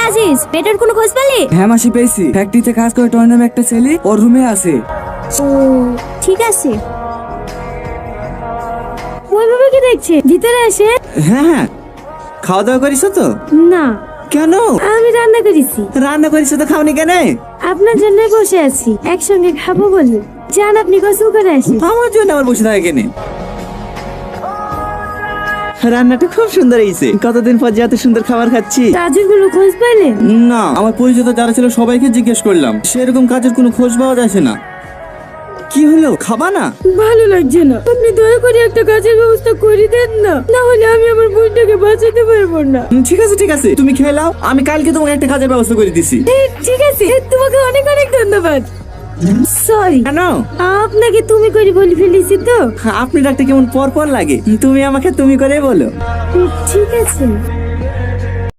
আজিজ, মেয়েটার কোনো খোঁজ পেলি? হ্যাঁ মাসি, পেয়েছি। ফ্যাক্টরিতে কাজ করে টয় নামে একটা ছেলে ওর রুমে আছে। ও ঠিক আছে। ওইভাবে কি দেখছে? ভিতরে আসে। হ্যাঁ হ্যাঁ, খাওয়া দাওয়া করিস তো? না, কেন? আমি রান্না করেছি। রান্না করিস তো, খাওনি কেন? আপনার জন্য বসে আছি, একসঙ্গে খাবো বলে। যান, আপনি গোসল করে আসেন। আমার জন্য আবার বসে থাকে কেন? রান্নাটা খুব সুন্দর হয়েছে। কতদিন পর যে এত সুন্দর খাবার খাচ্ছি। কাজের কোনো খোঁজ পেলেন? না, আমার পরিচিত যারা ছিল সবাইকে জিজ্ঞেস করলাম, সেরকম কাজের কোনো খোঁজ পাওয়া যাচ্ছে না। কি হলো, খাবা না? ভালো লাগছে না, আপনি দয়া করে একটা কাজের ব্যবস্থা করে দেন না, না হলে আমি আমার বোনটাকে বাঁচাতে পারবো না। ঠিক আছে ঠিক আছে, তুমি খেয়ে নাও, আমি কালকে তোমাকে একটা কাজের ব্যবস্থা করে দিছি। ঠিক আছে, তোমাকে অনেক অনেক ধন্যবাদ। সরি, কেন? আপনাকে তুমি করে বলে ফেলেছি তো। আপনি ডাকতে কেমন পর পর লাগে, তুমি আমাকে তুমি করে বলো। ঠিক আছে।